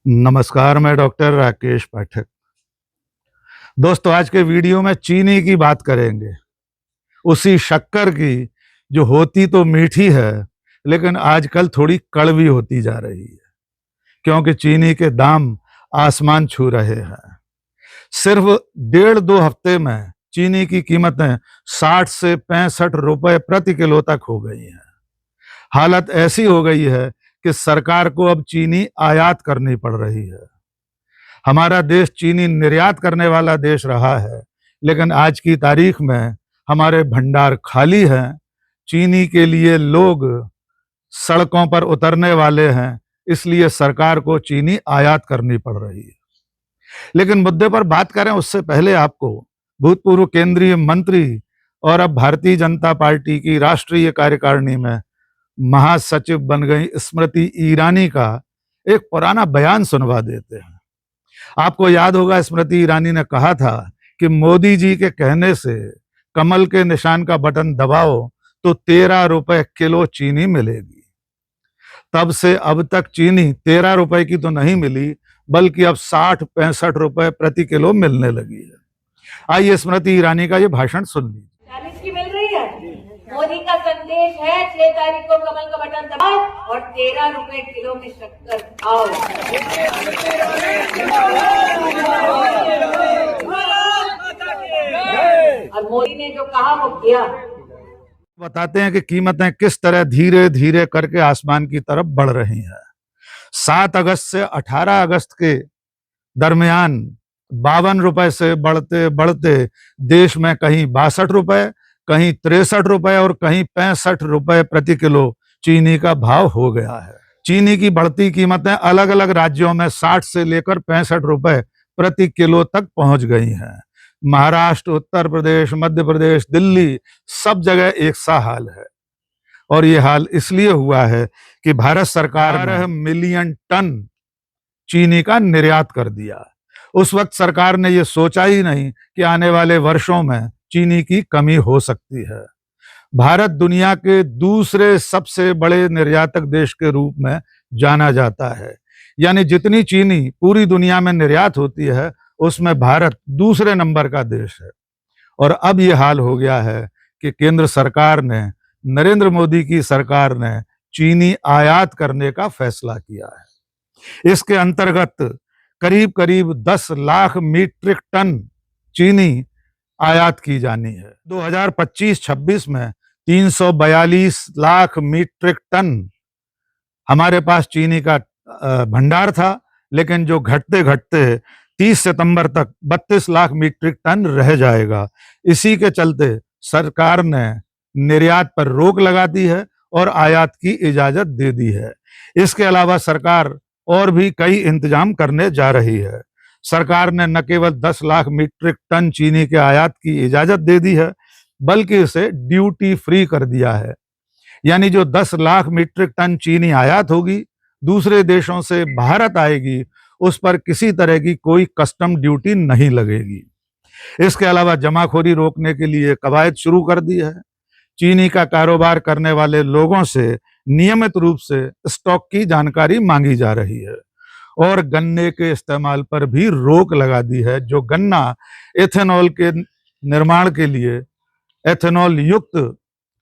नमस्कार, मैं डॉक्टर राकेश पाठक। दोस्तों, आज के वीडियो में चीनी की बात करेंगे, उसी शक्कर की जो होती तो मीठी है लेकिन आजकल थोड़ी कड़वी होती जा रही है, क्योंकि चीनी के दाम आसमान छू रहे हैं। सिर्फ 1.5-2 हफ्ते में चीनी की कीमतें 60 से 65 रुपए प्रति किलो तक हो गई हैं। हालत ऐसी हो गई है कि सरकार को अब चीनी आयात करनी पड़ रही है। हमारा देश चीनी निर्यात करने वाला देश रहा है, लेकिन आज की तारीख में हमारे भंडार खाली हैं। चीनी के लिए लोग सड़कों पर उतरने वाले हैं, इसलिए सरकार को चीनी आयात करनी पड़ रही है। लेकिन मुद्दे पर बात करें उससे पहले आपको भूतपूर्व केंद्रीय मंत्री और अब भारतीय जनता पार्टी की राष्ट्रीय कार्यकारिणी में महासचिव बन गई स्मृति ईरानी का एक पुराना बयान सुनवा देते हैं। आपको याद होगा, स्मृति ईरानी ने कहा था कि मोदी जी के कहने से कमल के निशान का बटन दबाओ तो 13 रुपए किलो चीनी मिलेगी। तब से अब तक चीनी 13 रुपए की तो नहीं मिली, बल्कि अब 60-65 रुपए प्रति किलो मिलने लगी है। आइए स्मृति ईरानी का ये भाषण सुन लीजिए। 40 की मिल रही है। मोदी का संदेश है 6 तारीख को कमल का बटन दबाओ और 13 रुपए किलो में शक्कर खाओ। और मोदी ने जो कहा वो किया। बताते हैं कि कीमतें किस तरह धीरे धीरे करके आसमान की तरफ बढ़ रही हैं। 7 अगस्त से 18 अगस्त के दरमियान 52 रुपए से बढ़ते बढ़ते देश में कहीं 62 रुपए, कहीं 63 रुपए और कहीं 65 रुपए प्रति किलो चीनी का भाव हो गया है। चीनी की बढ़ती कीमतें अलग अलग राज्यों में 60 से लेकर 65 रुपए प्रति किलो तक पहुंच गई हैं। महाराष्ट्र, उत्तर प्रदेश, मध्य प्रदेश, दिल्ली, सब जगह एक सा हाल है। और ये हाल इसलिए हुआ है कि भारत सरकार ने 12 मिलियन टन चीनी का निर्यात कर दिया। उस वक्त सरकार ने यह सोचा ही नहीं कि आने वाले वर्षों में चीनी की कमी हो सकती है। भारत दुनिया के दूसरे सबसे बड़े निर्यातक देश के रूप में जाना जाता है, यानी जितनी चीनी पूरी दुनिया में निर्यात होती है उसमें भारत दूसरे नंबर का देश है। और अब ये हाल हो गया है कि केंद्र सरकार ने, नरेंद्र मोदी की सरकार ने चीनी आयात करने का फैसला किया है। इसके अंतर्गत करीब करीब 10 लाख मीट्रिक टन चीनी आयात की जानी है। 2025-26 में 342 लाख मीट्रिक टन हमारे पास चीनी का भंडार था, लेकिन जो घटते घटते 30 सितंबर तक 32 लाख मीट्रिक टन रह जाएगा। इसी के चलते सरकार ने निर्यात पर रोक लगा दी है और आयात की इजाजत दे दी है। इसके अलावा सरकार और भी कई इंतजाम करने जा रही है। सरकार ने न केवल 10 लाख मीट्रिक टन चीनी के आयात की इजाजत दे दी है, बल्कि इसे ड्यूटी फ्री कर दिया है। यानी जो 10 लाख मीट्रिक टन चीनी आयात होगी, दूसरे देशों से भारत आएगी, उस पर किसी तरह की कोई कस्टम ड्यूटी नहीं लगेगी। इसके अलावा जमाखोरी रोकने के लिए कवायद शुरू कर दी है। चीनी का कारोबार करने वाले लोगों से नियमित रूप से स्टॉक की जानकारी मांगी जा रही है और गन्ने के इस्तेमाल पर भी रोक लगा दी है। जो गन्ना एथेनॉल के निर्माण के लिए, एथेनॉल युक्त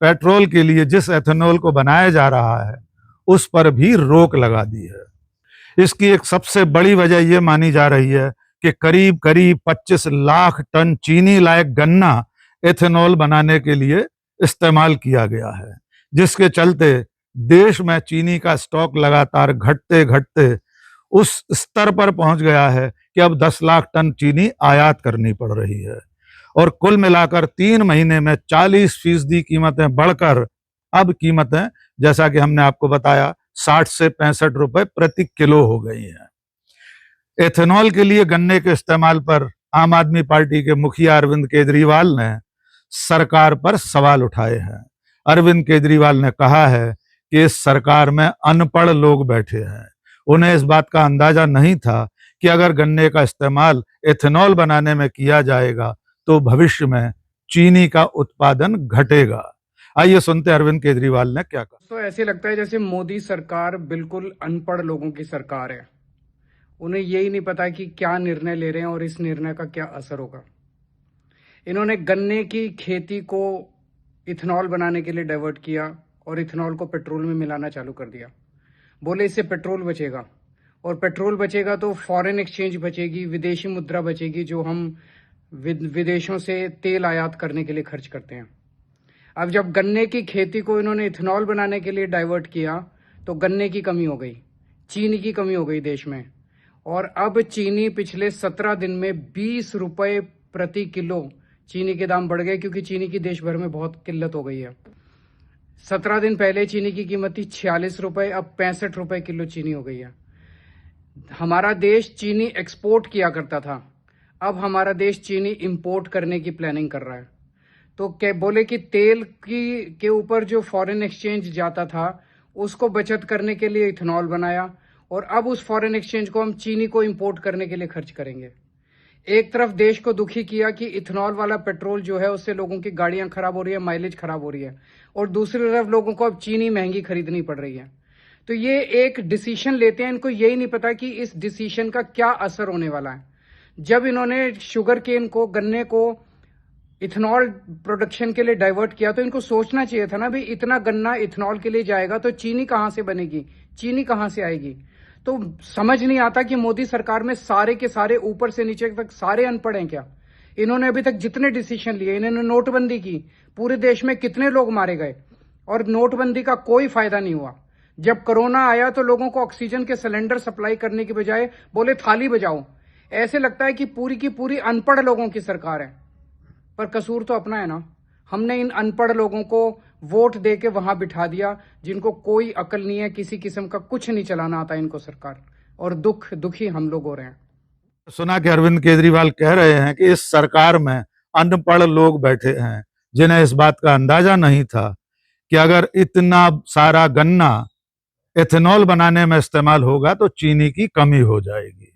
पेट्रोल के लिए जिस एथेनॉल को बनाया जा रहा है, उस पर भी रोक लगा दी है। इसकी एक सबसे बड़ी वजह यह मानी जा रही है कि करीब करीब 25 लाख टन चीनी लायक गन्ना एथेनॉल बनाने के लिए इस्तेमाल किया गया है, जिसके चलते देश में चीनी का स्टॉक लगातार घटते घटते उस स्तर पर पहुंच गया है कि अब 10 लाख टन चीनी आयात करनी पड़ रही है। और कुल मिलाकर 3 महीने में 40% कीमतें बढ़कर अब कीमतें, जैसा कि हमने आपको बताया, 60 से 65 रुपए प्रति किलो हो गई है। एथेनॉल के लिए गन्ने के इस्तेमाल पर आम आदमी पार्टी के मुखिया अरविंद केजरीवाल ने सरकार पर सवाल उठाए हैं। अरविंद केजरीवाल ने कहा है कि इस सरकार में अनपढ़ लोग बैठे हैं। उन्हें इस बात का अंदाजा नहीं था कि अगर गन्ने का इस्तेमाल एथेनॉल बनाने में किया जाएगा तो भविष्य में चीनी का उत्पादन घटेगा। आइए सुनते अरविंद केजरीवाल ने क्या कहा। तो ऐसे लगता है जैसे मोदी सरकार बिल्कुल अनपढ़ लोगों की सरकार है उन्हें यही नहीं पता कि क्या निर्णय ले रहे हैं और इस निर्णय का क्या असर होगा। इन्होंने गन्ने की खेती को इथेनॉल बनाने के लिए डाइवर्ट किया और इथेनॉल को पेट्रोल में मिलाना चालू कर दिया। बोले इससे पेट्रोल बचेगा, और पेट्रोल बचेगा तो फॉरेन एक्सचेंज बचेगी, विदेशी मुद्रा बचेगी जो हम विदेशों से तेल आयात करने के लिए खर्च करते हैं। अब जब गन्ने की खेती को इन्होंने इथेनॉल बनाने के लिए डाइवर्ट किया तो गन्ने की कमी हो गई, चीनी की कमी हो गई देश में, और अब चीनी पिछले 17 दिन में 20 रुपए प्रति किलो चीनी के दाम बढ़ गए, क्योंकि चीनी की देश भर में बहुत किल्लत हो गई है। 17 दिन पहले चीनी की कीमत थी 46 रुपए, अब 65 रुपए किलो चीनी हो गई है। हमारा देश चीनी एक्सपोर्ट किया करता था, अब हमारा देश चीनी इंपोर्ट करने की प्लानिंग कर रहा है। तो क्या बोले कि तेल के ऊपर जो फॉरेन एक्सचेंज जाता था उसको बचत करने के लिए इथेनॉल बनाया, और अब उस फॉरेन एक्सचेंज को हम चीनी को इंपोर्ट करने के लिए खर्च करेंगे। एक तरफ देश को दुखी किया कि इथेनॉल वाला पेट्रोल जो है उससे लोगों की गाड़ियां खराब हो रही है, माइलेज खराब हो रही है, और दूसरी तरफ लोगों को अब चीनी महंगी खरीदनी पड़ रही है। तो ये एक डिसीजन लेते हैं, इनको यही नहीं पता कि इस डिसीजन का क्या असर होने वाला है। जब इन्होंने शुगर केन को, गन्ने को इथेनॉल प्रोडक्शन के लिए डाइवर्ट किया तो इनको सोचना चाहिए था ना, भाई इतना गन्ना इथेनॉल के लिए जाएगा तो चीनी कहां से बनेगी, चीनी कहां से आएगी। तो समझ नहीं आता कि मोदी सरकार में सारे के सारे ऊपर से नीचे तक सारे अनपढ़ हैं क्या। इन्होंने अभी तक जितने डिसीजन लिए, इन्होंने नोटबंदी की, पूरे देश में कितने लोग मारे गए, और नोटबंदी का कोई फायदा नहीं हुआ। जब कोरोना आया तो लोगों को ऑक्सीजन के सिलेंडर सप्लाई करने के बजाय बोले थाली बजाओ। ऐसे लगता है कि पूरी की पूरी अनपढ़ लोगों की सरकार है, पर कसूर तो अपना है ना। हमने इन अनपढ़ लोगों को वोट दे के वहां बिठा दिया, जिनको कोई अकल नहीं है, किसी किस्म का कुछ नहीं चलाना आता इनको सरकार, और दुखी हम लोग हो रहे हैं। सुना कि अरविंद केजरीवाल कह रहे हैं कि इस सरकार में अनपढ़ लोग बैठे हैं, जिन्हें इस बात का अंदाजा नहीं था कि अगर इतना सारा गन्ना एथेनॉल बनाने में इस्तेमाल होगा तो चीनी की कमी हो जाएगी।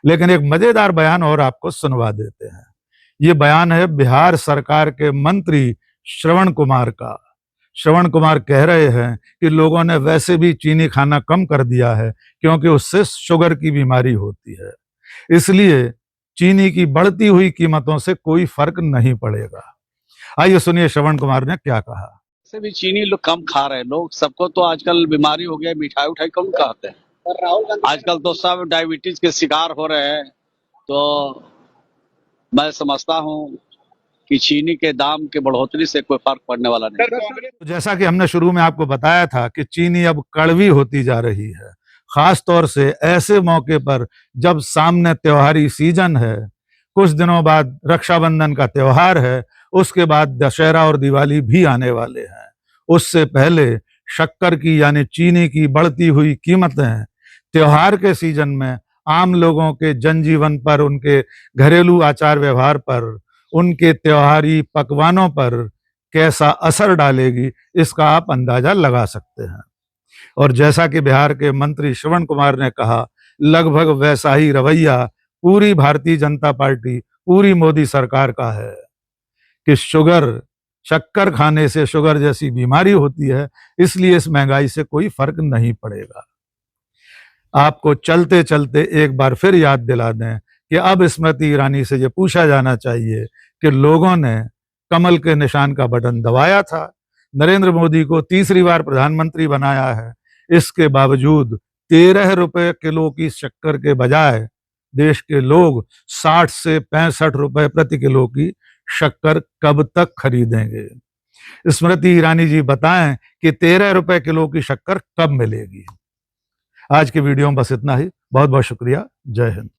लेकिन एक मजेदार बयान और आपको सुनवा देते हैं। ये बयान है बिहार सरकार के मंत्री श्रवण कुमार का। श्रवण कुमार कह रहे हैं कि लोगों ने वैसे भी चीनी खाना कम कर दिया है, क्योंकि उससे शुगर की बीमारी होती है, इसलिए चीनी की बढ़ती हुई कीमतों से कोई फर्क नहीं पड़ेगा। आइए सुनिए श्रवण कुमार ने क्या कहा। से भी चीनी लोग कम खा रहे हैं, लोग सबको तो आजकल बीमारी हो गया, मिठाई उठाई कौन खाते हैं। आजकल तो सब डायबिटीज के शिकार हो रहे हैं। तो मैं समझता हूँ कि चीनी के दाम के बढ़ोतरी से कोई फर्क पड़ने वाला नहीं। तो जैसा कि हमने शुरू में आपको बताया था कि चीनी अब कड़वी होती जा रही है, खास तौर से ऐसे मौके पर जब सामने त्योहारी सीजन है। कुछ दिनों बाद रक्षाबंधन का त्योहार है, उसके बाद दशहरा और दिवाली भी आने वाले हैं। उससे पहले शक्कर की यानी चीनी की बढ़ती हुई कीमतें त्योहार के सीजन में आम लोगों के जनजीवन पर, उनके घरेलू आचार व्यवहार पर, उनके त्योहारी पकवानों पर कैसा असर डालेगी, इसका आप अंदाजा लगा सकते हैं। और जैसा कि बिहार के मंत्री श्रवण कुमार ने कहा, लगभग वैसा ही रवैया पूरी भारतीय जनता पार्टी, पूरी मोदी सरकार का है कि शक्कर खाने से शुगर जैसी बीमारी होती है, इसलिए इस महंगाई से कोई फर्क नहीं पड़ेगा। आपको चलते चलते एक बार फिर याद दिला दें कि अब स्मृति ईरानी से ये पूछा जाना चाहिए कि लोगों ने कमल के निशान का बटन दबाया था, नरेंद्र मोदी को तीसरी बार प्रधानमंत्री बनाया है, इसके बावजूद 13 रुपए किलो की शक्कर के बजाय देश के लोग 60 से 65 रुपए प्रति किलो की शक्कर कब तक खरीदेंगे। स्मृति ईरानी जी बताएं कि 13 रुपए किलो की शक्कर कब मिलेगी। आज के वीडियो में बस इतना ही। बहुत बहुत शुक्रिया। जय हिंद।